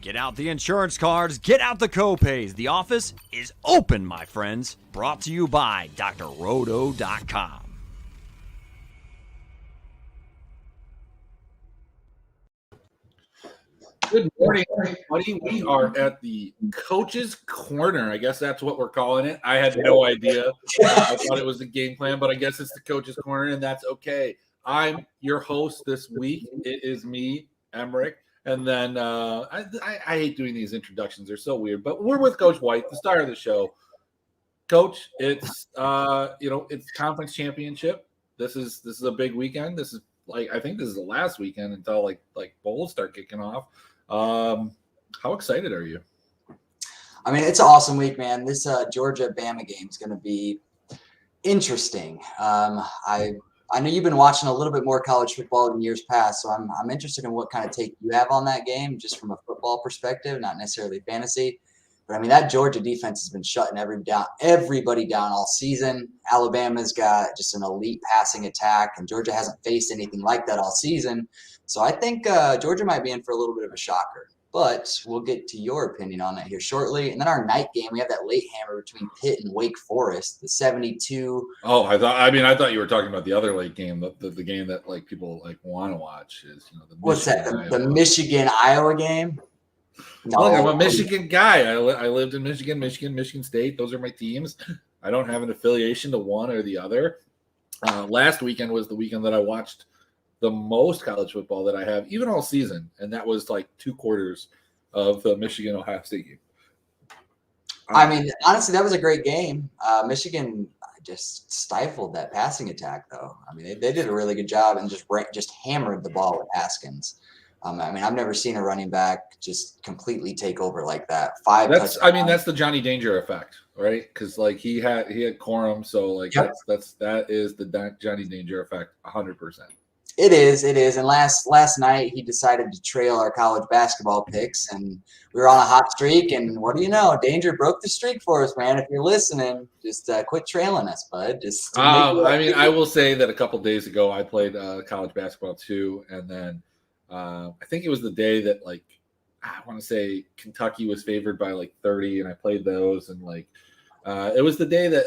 Get out the insurance cards, get out the copays. The office is open, my friends. Brought to you by drroto.com. Good morning, everybody. We are at the Coach's Corner. I guess that's what we're calling it. I had no idea. I thought it was the game plan, but I guess it's the Coach's Corner, and that's okay. I'm your host this week. It is me, Emmerich. And then I hate doing these introductions. They're so weird. But we're with Coach White, the star of the show. Coach, it's it's conference championship. This is a big weekend. This is I think this is the last weekend until like bowls start kicking off. How excited are you? I mean, it's an awesome week, man. This Georgia-Bama game is going to be interesting. I know you've been watching a little bit more college football in years past, so I'm interested in what kind of take you have on that game, just from a football perspective, not necessarily fantasy. But I mean, that Georgia defense has been shutting everybody down all season. Alabama's got just an elite passing attack, and Georgia hasn't faced anything like that all season. So I think Georgia might be in for a little bit of a shocker. But we'll get to your opinion on that here shortly. And then our night game, we have that late hammer between Pitt and Wake Forest, the 72. Oh, I thought you were talking about the other late game, the game that people want to watch is What's that? The Michigan-Iowa game? No, look, I'm a Michigan guy. I lived in Michigan State. Those are my teams. I don't have an affiliation to one or the other. Last weekend was the weekend that I watched the most college football that I have, even all season, and that was like 2 quarters of the Michigan-Ohio State game. I mean, honestly, that was a great game. Michigan just stifled that passing attack, though. I mean, they did a really good job and just hammered the ball with Haskins. I mean, I've never seen a running back just completely take over like that. That's the Johnny Danger effect, right? Because he had Corum, so yep. that is the Johnny Danger effect, 100%. It is. And last night he decided to trail our college basketball picks, and we were on a hot streak. And what do you know? Danger broke the streak for us, man. If you're listening, just quit trailing us, bud. I will say that a couple days ago I played college basketball too, and then I think it was the day that I want to say Kentucky was favored by 30, and I played those, and it was the day that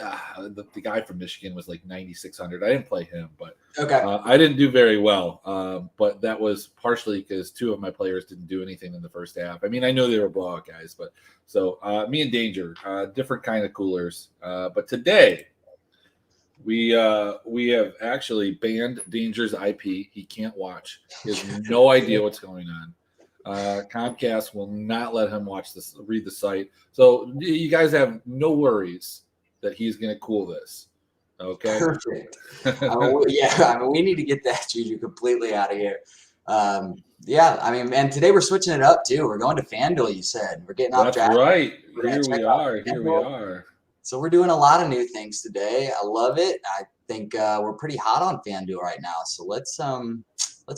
the guy from Michigan was 9,600. I didn't play him, but okay. I didn't do very well. But that was partially because 2 of my players didn't do anything in the first half. I mean, I know they were blowout guys, but so me and Danger, different kind of coolers. But today we have actually banned Danger's IP. He can't watch. He has no idea what's going on. Comcast will not let him read the site. So you guys have no worries that he's going to cool this. Okay. Perfect. We need to get that Juju completely out of here. And today we're switching it up too. We're going to FanDuel, you said. We're getting off That's right. Here we are. So we're doing a lot of new things today. I love it. I think we're pretty hot on FanDuel right now. So let's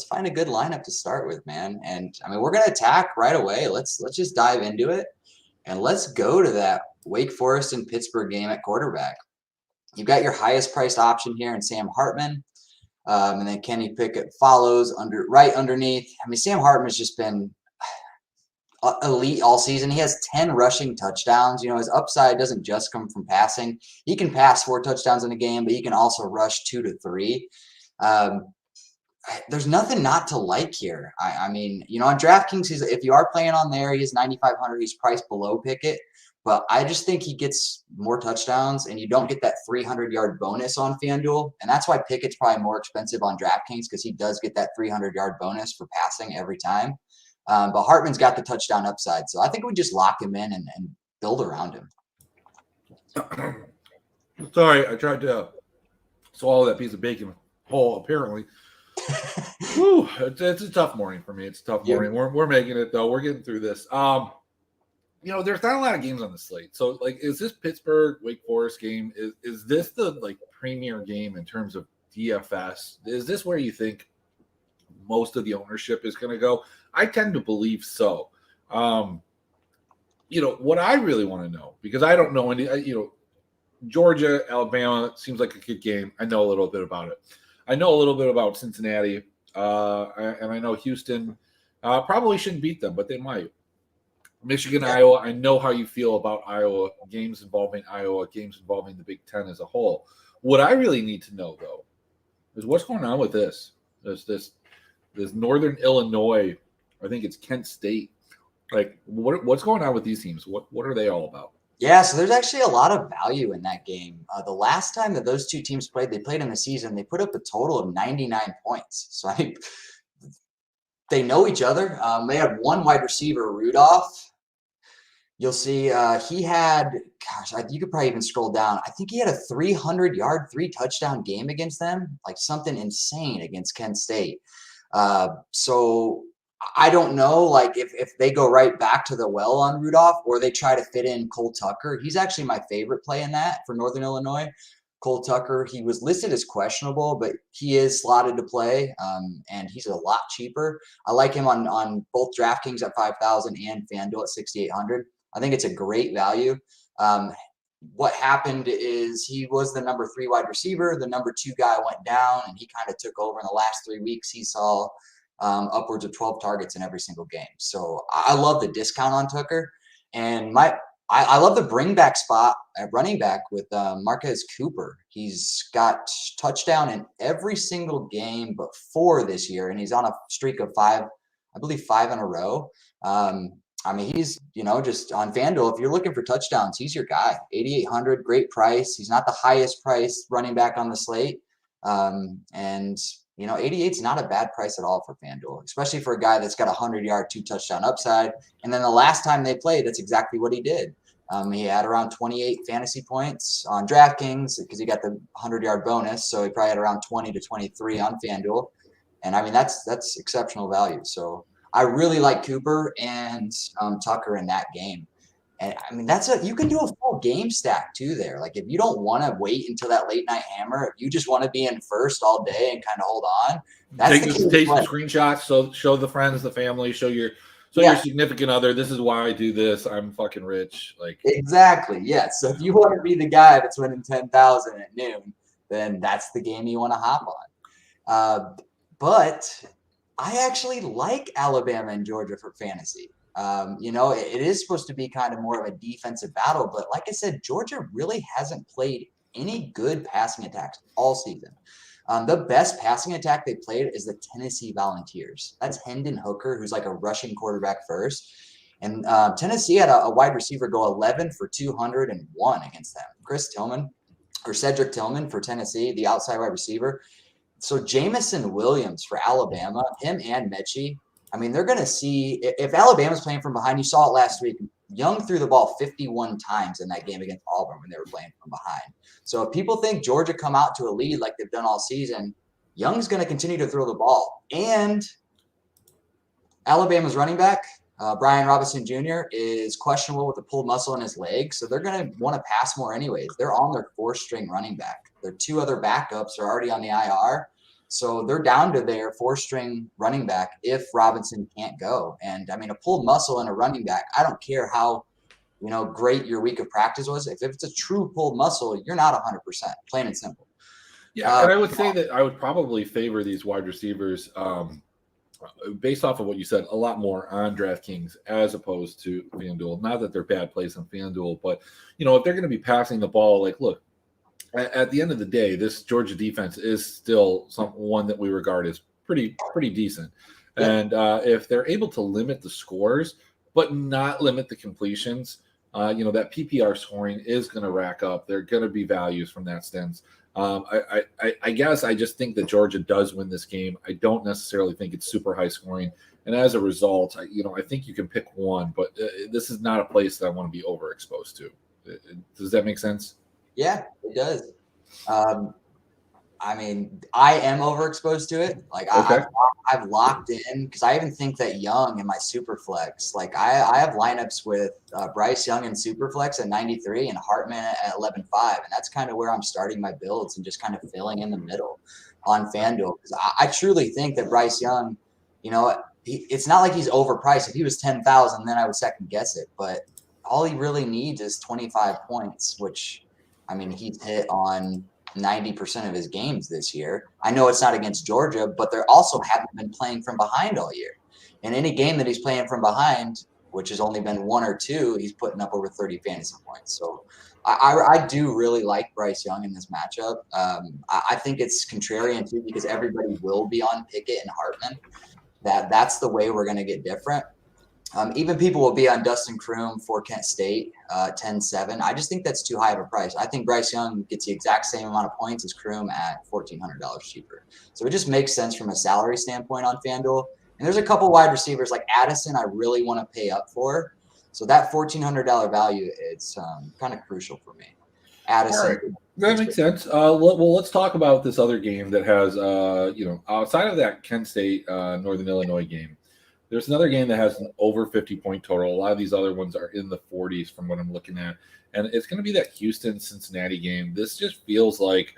find a good lineup to start with, man. And I mean, we're going to attack right away. Let's just dive into it, and let's go to that Wake Forest and Pittsburgh game at quarterback. You've got your highest priced option here in Sam Hartman, and then Kenny Pickett follows right underneath. I mean, Sam Hartman has just been elite all season. He has 10 rushing touchdowns. His upside doesn't just come from passing. He can pass 4 touchdowns in a game, but he can also rush 2 to 3. There's nothing not to like here. I mean, on DraftKings, if you are playing on there, he's 9,500. He's priced below Pickett, but I just think he gets more touchdowns, and you don't get that 300-yard bonus on FanDuel, and that's why Pickett's probably more expensive on DraftKings, because he does get that 300-yard bonus for passing every time. But Hartman's got the touchdown upside, so I think we just lock him in and build around him. Sorry, I tried to swallow that piece of bacon whole, apparently. Whew, it's a tough morning for me. It's a tough morning. We're making it, though. We're getting through this. There's not a lot of games on the slate. So, is this Pittsburgh Wake Forest game? Is this the premier game in terms of DFS? Is this where you think most of the ownership is going to go? I tend to believe so. What I really want to know, because I don't know any. Georgia, Alabama seems like a good game. I know a little bit about it. I know a little bit about Cincinnati, and I know Houston probably shouldn't beat them, but they might. Michigan, Iowa. I know how you feel about Iowa, games involving Iowa, games involving the Big Ten as a whole. What I really need to know, though, is what's going on with this. There's this Northern Illinois, I think it's Kent State. Like, what's going on with these teams? What are they all about? Yeah, so there's actually a lot of value in that game. The last time that those two teams played, they played in the season. They put up a total of 99 points. So they know each other. They have one wide receiver, Rudolph. You'll see he had, you could probably even scroll down. I think he had a 300-yard, 3-touchdown game against them, like something insane against Kent State. So I don't know, like if they go right back to the well on Rudolph or they try to fit in Cole Tucker. He's actually my favorite play in that for Northern Illinois. Cole Tucker, he was listed as questionable, but he is slotted to play, and he's a lot cheaper. I like him on both DraftKings at 5,000 and FanDuel at 6,800. I think it's a great value. What happened is he was the number 3 wide receiver. The number 2 guy went down, and he kind of took over in the last 3 weeks. He saw upwards of 12 targets in every single game. So I love the discount on Tucker. And I love the bring back spot at running back with Marquez Cooper. He's got touchdown in every single game but 4 this year, and he's on a streak of 5, I believe 5 in a row. I mean, he's, just on FanDuel, if you're looking for touchdowns, he's your guy. 8,800, great price. He's not the highest priced running back on the slate. And 88 is not a bad price at all for FanDuel, especially for a guy that's got a 100-yard, 2-touchdown upside. And then the last time they played, that's exactly what he did. He had around 28 fantasy points on DraftKings because he got the 100-yard bonus. So he probably had around 20 to 23 on FanDuel. And I mean, that's exceptional value. So I really like Cooper and Tucker in that game. And I mean, you can do a full game stack too there. Like if you don't want to wait until that late night hammer, if you just want to be in first all day and kind of hold on, take some screenshots. So show the friends, the family, show your significant other. This is why I do this. I'm fucking rich. Like exactly. Yeah. So if you want to be the guy that's winning 10,000 at noon, then that's the game you want to hop on. But I actually like Alabama and Georgia for fantasy. It is supposed to be kind of more of a defensive battle, but like I said, Georgia really hasn't played any good passing attacks all season. The best passing attack they played is the Tennessee Volunteers. That's Hendon Hooker, who's like a rushing quarterback first. And Tennessee had a wide receiver go 11 for 201 against them. Cedric Tillman for Tennessee, the outside wide receiver. So Jamison Williams for Alabama, him and Mechie, I mean, they're going to see if Alabama's playing from behind. You saw it last week. Young threw the ball 51 times in that game against Auburn when they were playing from behind. So if people think Georgia come out to a lead like they've done all season, Young's going to continue to throw the ball. And Alabama's running back, Brian Robinson Jr., is questionable with a pulled muscle in his leg. So they're going to want to pass more anyways. They're on their 4th-string running back. Their 2 other backups are already on the IR. So they're down to their 4th-string running back if Robinson can't go. And, I mean, a pulled muscle in a running back, I don't care how, great your week of practice was. If it's a true pulled muscle, you're not 100%, plain and simple. Yeah, and I would say that I would probably favor these wide receivers based off of what you said, a lot more on DraftKings as opposed to FanDuel. Not that they're bad plays on FanDuel, but, if they're going to be passing the ball, like, look, at the end of the day, this Georgia defense is still one that we regard as pretty decent. Yeah. And if they're able to limit the scores, but not limit the completions, that PPR scoring is going to rack up. There are going to be values from that stance. I guess I just think that Georgia does win this game. I don't necessarily think it's super high scoring. And as a result, I think you can pick one, but this is not a place that I want to be overexposed to. Does that make sense? Yeah, it does. I mean, I am overexposed to it. Like okay. I've locked in because I even think that Young in my Superflex. Like I have lineups with Bryce Young in Superflex at 93 and Hartman at 11.5, and that's kind of where I'm starting my builds and just kind of filling in the middle on FanDuel because I truly think that Bryce Young, it's not like he's overpriced. If he was 10,000, then I would second guess it. But all he really needs is 25 points, which. I mean, he's hit on 90% of his games this year. I know it's not against Georgia, but they also haven't been playing from behind all year. In any game that he's playing from behind, which has only been 1 or 2, he's putting up over 30 fantasy points. So I do really like Bryce Young in this matchup. I think it's contrarian too because everybody will be on Pickett and Hartman. That's the way we're going to get different. Even people will be on Dustin Kroom for Kent State, 10-7. I just think that's too high of a price. I think Bryce Young gets the exact same amount of points as Kroom at $1,400 cheaper. So it just makes sense from a salary standpoint on FanDuel. And there's a couple wide receivers like Addison I really want to pay up for. So that $1,400 value, it's kind of crucial for me. Addison. Right. That makes sense. Well, let's talk about this other game that has, outside of that Kent State, Northern Illinois game, there's another game that has an over 50-point total. A lot of these other ones are in the 40s from what I'm looking at. And it's going to be that Houston-Cincinnati game. This just feels like,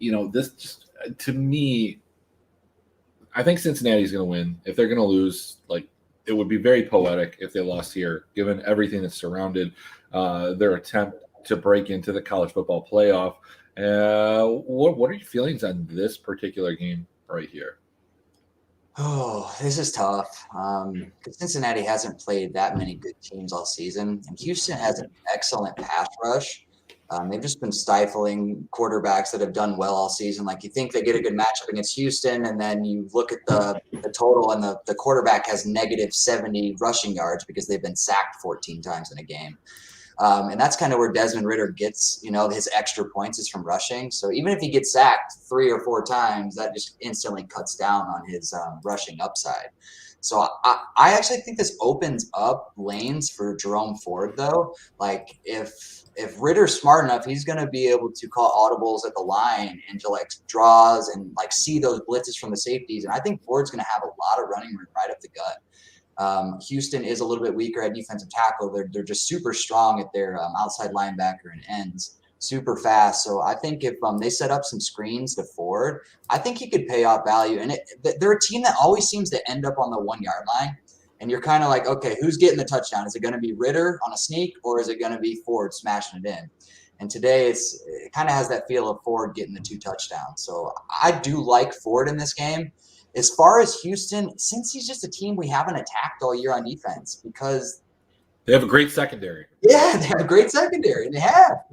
this just, to me, I think Cincinnati's going to win. If they're going to lose, it would be very poetic if they lost here, given everything that surrounded their attempt to break into the college football playoff. What are your feelings on this particular game right here? Oh, this is tough. Cincinnati hasn't played that many good teams all season, and Houston has an excellent pass rush. They've just been stifling quarterbacks that have done well all season. Like you think they get a good matchup against Houston, and then you look at the total, and the quarterback has negative 70 rushing yards because they've been sacked 14 times in a game. And that's kind of where Desmond Ridder gets, his extra points is from rushing. So even if he gets sacked 3 or 4 times, that just instantly cuts down on his rushing upside. So I actually think this opens up lanes for Jerome Ford, though. Like if Ritter's smart enough, he's going to be able to call audibles at the line and to draws and see those blitzes from the safeties. And I think Ford's going to have a lot of running room right up the gut. Houston is a little bit weaker at defensive tackle. They're just super strong at their outside linebacker and ends, super fast. So I think if they set up some screens to Ford, I think he could pay off value. And they're a team that always seems to end up on the 1-yard line. And you're kind of like, okay, who's getting the touchdown? Is it going to be Ridder on a sneak, or is it going to be Ford smashing it in? And today it kind of has that feel of Ford getting the 2 touchdowns. So I do like Ford in this game. As far as Houston, since he's just a team we haven't attacked all year on defense because they have a great secondary. Yeah, they have a great secondary, and they have.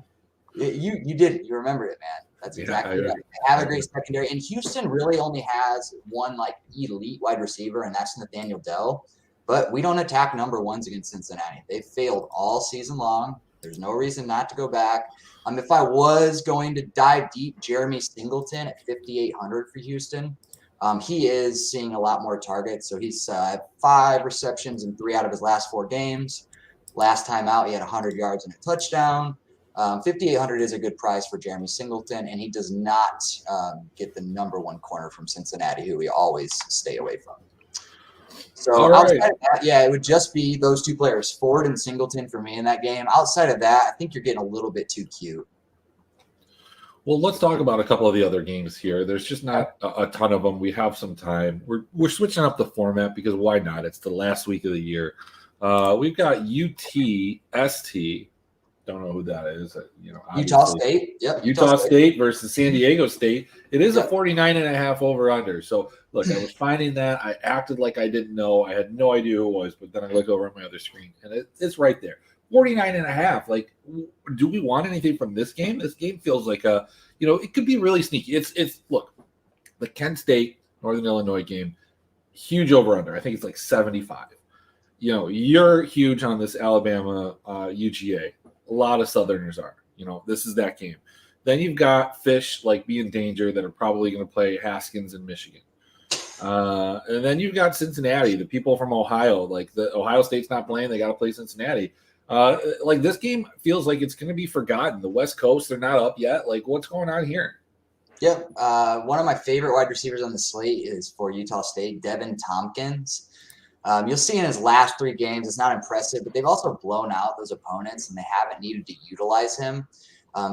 You did it. You remembered it, man. That's exactly right. They have a great secondary, and Houston really only has one elite wide receiver, and that's Nathaniel Dell. But we don't attack number ones against Cincinnati. They failed all season long. There's no reason not to go back. If I was going to dive deep, Jeremy Stingleton at 5,800 for Houston. He is seeing a lot more targets. So he's 5 receptions in 3 out of his last 4 games. Last time out, he had 100 yards and a touchdown. 5,800 is a good price for Jeremy Singleton, and he does not get the number 1 corner from Cincinnati, who we always stay away from. So outside of that, it would just be those 2 players, Ford and Singleton, for me in that game. Outside of that, I think you're getting a little bit too cute. Well, let's talk about a couple of the other games here. There's just not a ton of them. We have some time. We're switching up the format because why not? It's the last week of the year. We've got UTST. Don't know who that is. Utah State. Yep. Utah State versus San Diego State. It is a 49.5 over/under. So look, I was finding that. I acted like I didn't know. I had no idea who it was, but then I look over at my other screen and it's right there. 49.5. Do we want anything from this game? This game feels like it could be really sneaky. It's look, the Kent State Northern Illinois game, huge over under. I think it's 75. You're huge on this Alabama UGA. A lot of Southerners are. This is that game. Then you've got fish like B in Danger that are probably going to play Haskins in Michigan. And then you've got Cincinnati, the people from Ohio. The Ohio State's not playing. They got to play Cincinnati. This game feels like it's going to be forgotten. The West Coast, they're not up yet. What's going on here? Yep. One of my favorite wide receivers on the slate is for Utah State, Devin Thompkins. You'll see in his last 3 games, it's not impressive, but they've also blown out those opponents, and they haven't needed to utilize him.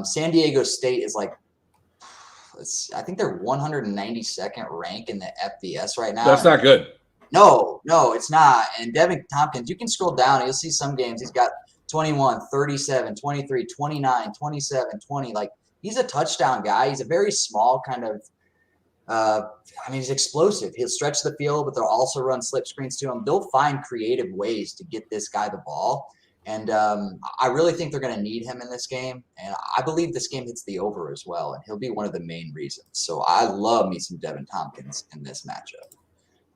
San Diego State is I think they're 192nd rank in the FBS right now. That's not good. No, it's not. And Devin Thompkins, you can scroll down and you'll see some games. He's got 21, 37, 23, 29, 27, 20. He's a touchdown guy. He's a very small kind of He's explosive. He'll stretch the field, but they'll also run slip screens to him. They'll find creative ways to get this guy the ball. And I really think they're going to need him in this game. And I believe this game hits the over as well. And he'll be one of the main reasons. So I love me some Devin Thompkins in this matchup.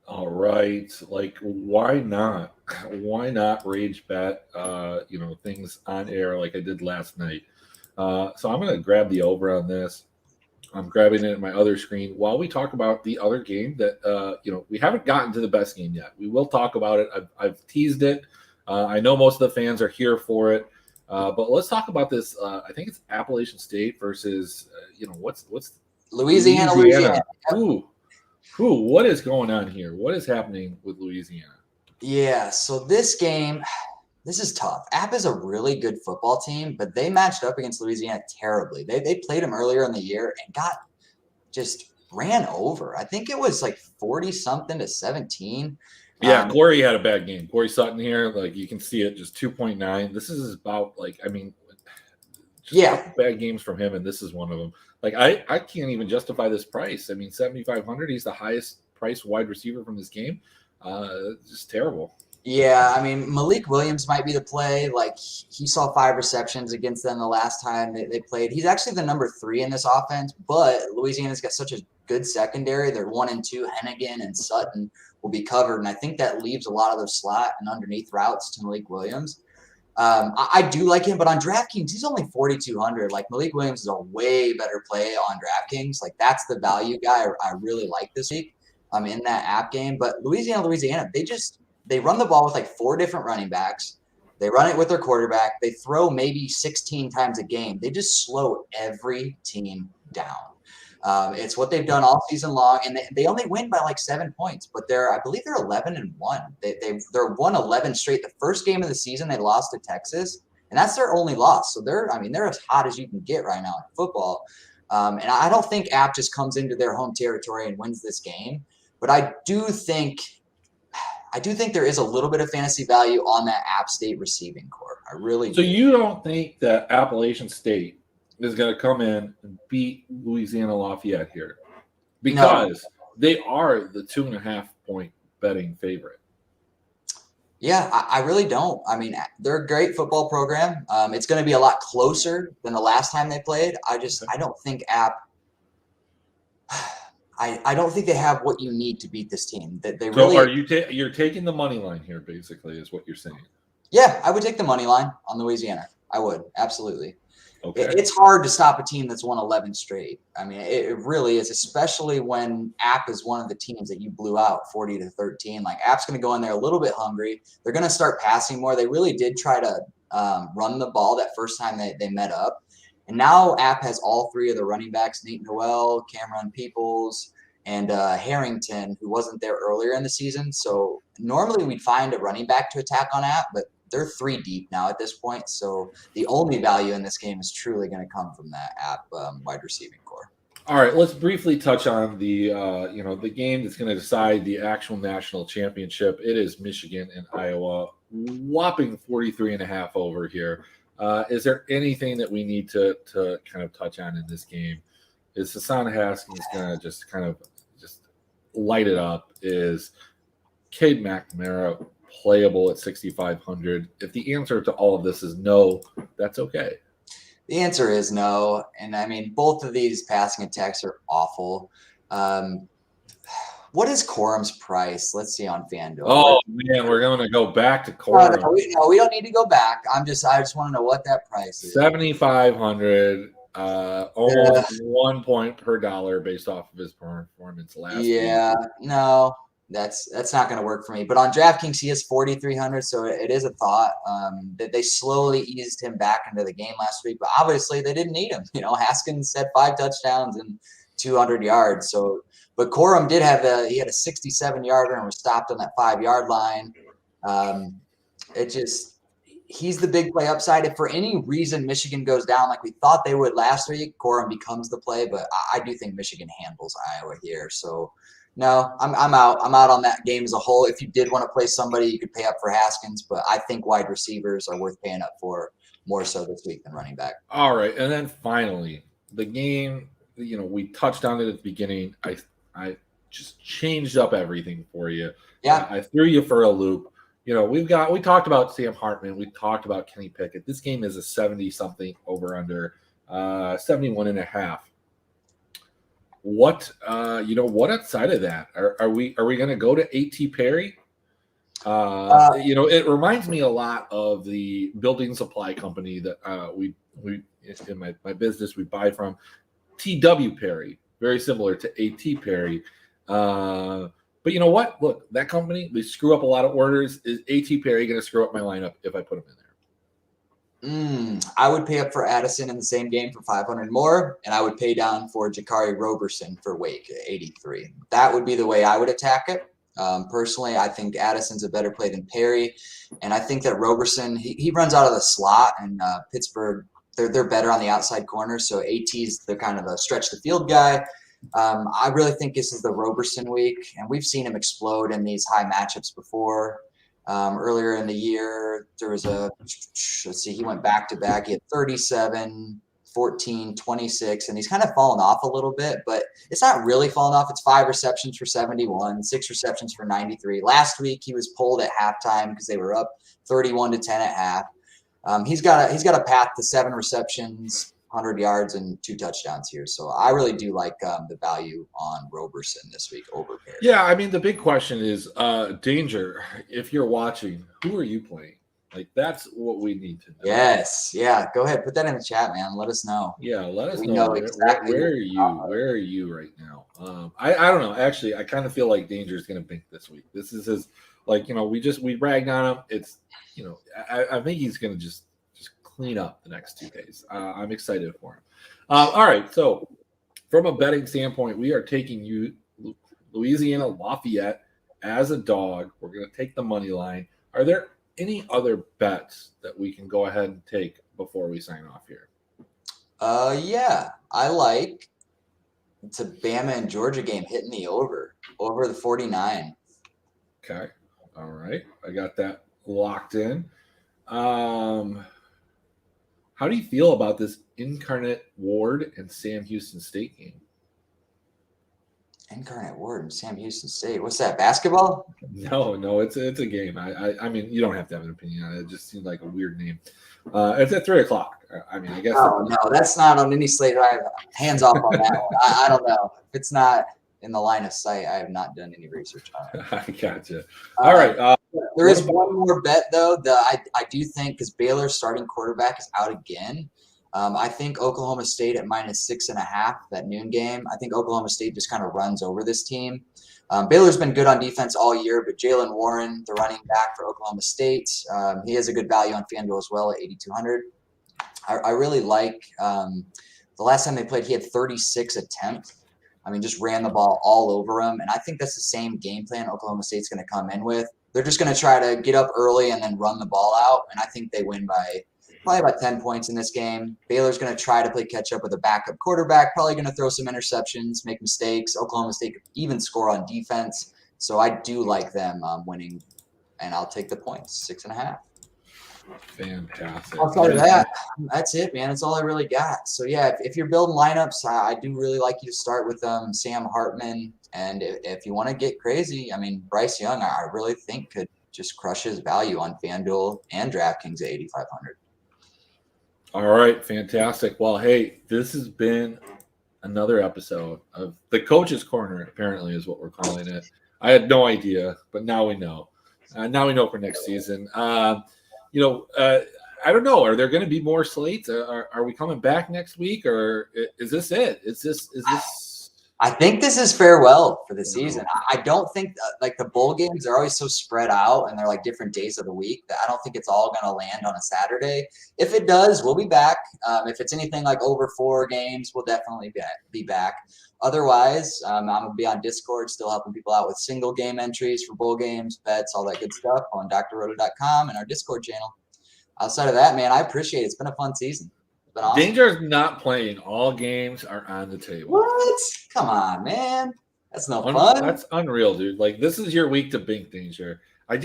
All right. Like, why not? Why not rage bet, things on air like I did last night? So I'm going to grab the over on this. I'm grabbing it in my other screen while we talk about the other game that, we haven't gotten to the best game yet. We will talk about it. I've teased it. I know most of the fans are here for it. But let's talk about this. I think it's Appalachian State versus, what's Louisiana. What is going on here? What is happening with Louisiana? Yeah, so this game, this is tough. App is a really good football team, but they matched up against Louisiana terribly. They played them earlier in the year and just ran over. I think it was like 40-something to 17. Yeah, Cory had a bad game. Cory Sutton here, like you can see it, just 2.9. This is about bad games from him, and this is one of them. Like I can't even justify this price. I mean, 7,500. He's the highest priced wide receiver from this game. Just terrible. Yeah, I mean, Malik Williams might be the play. Like, he saw 5 receptions against them the last time they played. He's actually the number 3 in this offense, but Louisiana's got such a good secondary. They're 1 and 2. Hennigan and Sutton will be covered, and I think that leaves a lot of those slot and underneath routes to Malik Williams. I do like him, but on DraftKings, he's only 4,200. Like, Malik Williams is a way better play on DraftKings. Like, that's the value guy I really like this week in that app game. But Louisiana, they run the ball with like 4 different running backs. They run it with their quarterback. They throw maybe 16 times a game. They just slow every team down. It's what they've done all season long, and they only win by like 7 points. But I believe they're 11-1. They're won 11 straight. The first game of the season they lost to Texas, and that's their only loss. So they're as hot as you can get right now in football. And I don't think App just comes into their home territory and wins this game. But I do think there is a little bit of fantasy value on that App State receiving core. I really do. So you don't think that Appalachian State is going to come in and beat Louisiana Lafayette here? Because they are the 2.5 point betting favorite. Yeah, I really don't. I mean, they're a great football program. It's going to be a lot closer than the last time they played. I don't think App – I don't think they have what you need to beat this team. You're taking the money line here, basically, is what you're saying? Yeah, I would take the money line on Louisiana. I would, absolutely. Okay. It's hard to stop a team that's won 11 straight. I mean, it really is, especially when App is one of the teams that you blew out 40-13. Like, App's going to go in there a little bit hungry. They're going to start passing more. They really did try to run the ball that first time they met up. And now App has all 3 of the running backs, Nate Noel, Cameron Peoples, and Harrington, who wasn't there earlier in the season. So normally we'd find a running back to attack on App, but they're 3 deep now at this point. So the only value in this game is truly going to come from that App wide receiving core. All right, let's briefly touch on the game that's going to decide the actual national championship. It is Michigan and Iowa, whopping 43.5 over here. Is there anything that we need to kind of touch on in this game? Is Hassan Haskins going to just light it up? Is Cade McNamara playable at 6,500? If the answer to all of this is no, that's okay. The answer is no. And I mean, both of these passing attacks are awful. What is Corum's price? Let's see on FanDuel. Oh man, we're going to go back to Corum. No, we don't need to go back. I just want to know what that price is. 7,500. Almost 1 point per dollar based off of his performance last week. Yeah, no, that's not going to work for me. But on DraftKings, he is 4,300, so it is a thought. That they slowly eased him back into the game last week, but obviously they didn't need him. Haskins had 5 touchdowns and 200 yards. So, but Corum did have he had a 67-yarder and was stopped on that 5-yard line. He's the big play upside. If for any reason Michigan goes down like we thought they would last week, Corum becomes the play. But I do think Michigan handles Iowa here. So, no, I'm out. I'm out on that game as a whole. If you did want to play somebody, you could pay up for Haskins. But I think wide receivers are worth paying up for more so this week than running back. All right. And then finally, the game, we touched on it at the beginning. I just changed up everything for you. Yeah. I threw you for a loop. We talked about Sam Hartman. We talked about Kenny Pickett. This game is a 70-something over under 71.5. What outside of that? Are we going to go to A.T. Perry? It reminds me a lot of the building supply company that we in my business we buy from, T.W. Perry, very similar to A.T. Perry. But you know what? Look, that company, they screw up a lot of orders. Is A.T. Perry going to screw up my lineup if I put him in there? I would pay up for Addison in the same game for 500 more, and I would pay down for Jakari Roberson for Wake at 83. That would be the way I would attack it. Personally, I think Addison's a better play than Perry, and I think that Roberson, he runs out of the slot, and Pittsburgh, they're better on the outside corner, so AT's the kind of a stretch the field guy. I really think this is the Roberson week, and we've seen him explode in these high matchups before. Earlier in the year, there was he went back-to-back. He had 37, 14, 26, and he's kind of fallen off a little bit, but it's not really fallen off. It's 5 receptions for 71, 6 receptions for 93. Last week, he was pulled at halftime because they were up 31-10 at half. He's got a path to 7 receptions, 100 yards, and 2 touchdowns here. So I really do like the value on Roberson this week over Perry. Yeah, I mean, the big question is, Danger, if you're watching, who are you playing? Like, that's what we need to know. Yes. Yeah. Go ahead. Put that in the chat, man. Let us know. Yeah, let us know. Exactly where are you? Where are you right now? I don't know. Actually, I kind of feel like Danger is going to bink this week. This is his, we ragged on him. It's, I think he's going to just clean up the next 2 days. I'm excited for him. All right. So from a betting standpoint, we are taking Louisiana Lafayette as a dog. We're going to take the money line. Are there any other bets that we can go ahead and take before we sign off here? Yeah. I like it's a Bama and Georgia game hitting the over the 49. Okay. All right. I got that locked in. How do you feel about this Incarnate Ward and Sam Houston State game? Incarnate Ward and Sam Houston State. What's that, basketball? No, it's a game. I mean, you don't have to have an opinion on it. It just seems like a weird name. It's at 3:00. I mean, I guess. Oh, no, that's not on any slate. I have hands off on that one. I don't know. If it's not in the line of sight, I have not done any research on it. I gotcha. All right. There is one more bet, though, that I do think, because Baylor's starting quarterback is out again. I think Oklahoma State at -6.5, that noon game. I think Oklahoma State just kind of runs over this team. Baylor's been good on defense all year, but Jalen Warren, the running back for Oklahoma State, he has a good value on FanDuel as well at 8,200. I really like the last time they played, he had 36 attempts. I mean, just ran the ball all over him. And I think that's the same game plan Oklahoma State's going to come in with. They're just going to try to get up early and then run the ball out. And I think they win by probably about 10 points in this game. Baylor's going to try to play catch up with a backup quarterback, probably going to throw some interceptions, make mistakes. Oklahoma State could even score on defense. So I do like them winning, and I'll take the points, 6.5. Fantastic. Outside of that, that's it, man. That's all I really got. So, yeah, if you're building lineups, I do really like you to start with Sam Hartman. And if you want to get crazy, I mean, Bryce Young, I really think could just crush his value on FanDuel and DraftKings at 8,500. All right, fantastic. Well, hey, this has been another episode of the Coach's Corner, apparently is what we're calling it. I had no idea, but now we know. Now we know for next season. I don't know. Are there going to be more slates? Are we coming back next week, or is this it? Is this? I think this is farewell for the season. I don't think like the bowl games are always so spread out and they're like different days of the week that I don't think it's all going to land on a Saturday. If it does, we'll be back. If it's anything like over 4 games, we'll definitely be back. Otherwise, I'm going to be on Discord, still helping people out with single game entries for bowl games, bets, all that good stuff on drroto.com and our Discord channel. Outside of that, man, I appreciate it. It's been a fun season. Awesome. Danger's not playing. All games are on the table. What? Come on, man. That's no fun. That's unreal, dude. Like, this is your week to bink, Danger. I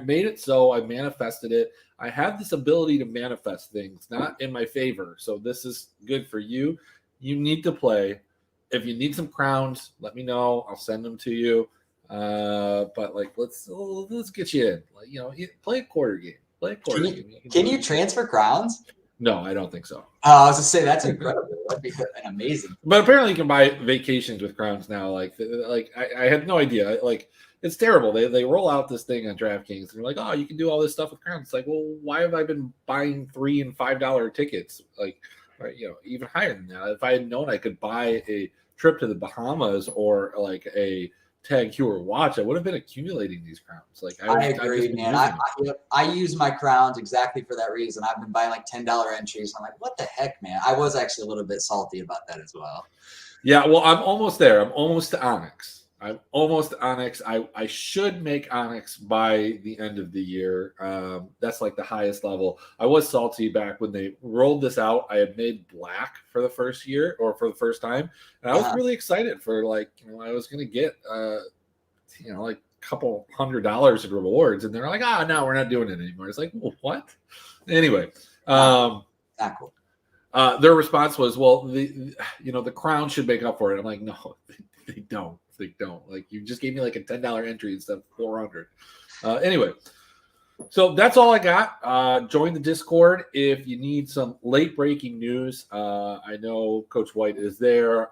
made it so. I manifested it. I have this ability to manifest things, not in my favor. So this is good for you. You need to play if you need some crowns, let me know. I'll send them to you. But like, let's get you in. Like, play a quarter game. Play a quarter game. Can you transfer crowns? No, I don't think so. I was gonna say that's incredible. That'd be an amazing. But apparently, you can buy vacations with crowns now. Like I had no idea. Like, it's terrible. They roll out this thing on DraftKings, and they're like, oh, you can do all this stuff with crowns. It's like, well, why have I been buying $3 and $5 tickets? Like, even higher than that. If I had known I could buy a trip to the Bahamas or like a Tag Heuer watch, I would have been accumulating these crowns. Like, I agree, man. I use my crowns exactly for that reason. I've been buying like $10 entries. I'm like, what the heck, man? I was actually a little bit salty about that as well. Yeah, well, I'm almost there. I'm almost to Onyx. I should make Onyx by the end of the year. That's like the highest level. I was salty back when they rolled this out. I had made black for the first year or for the first time. And I was really excited for I was going to get, like a couple $100 in rewards. And they're like, no, we're not doing it anymore. It's like, well, what? Anyway. Not cool. Their response was, well, the crown should make up for it. I'm like, no, they don't. Like, you just gave me like a $10 entry instead of 400. Anyway, so that's all I got. Join the Discord if you need some late breaking news. I know Coach White is there.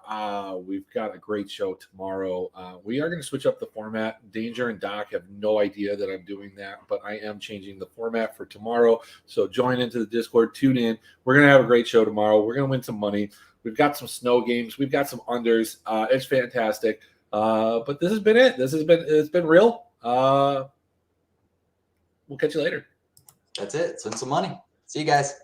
We've got a great show tomorrow. We are going to switch up the format. Danger and Doc have no idea that I'm doing that, but I am changing the format for tomorrow. So join into the Discord, tune in. We're going to have a great show tomorrow. We're going to win some money. We've got some snow games. We've got some unders. It's fantastic. But this has been it. It's been real. We'll catch you later. That's it. Spend some money. See you guys.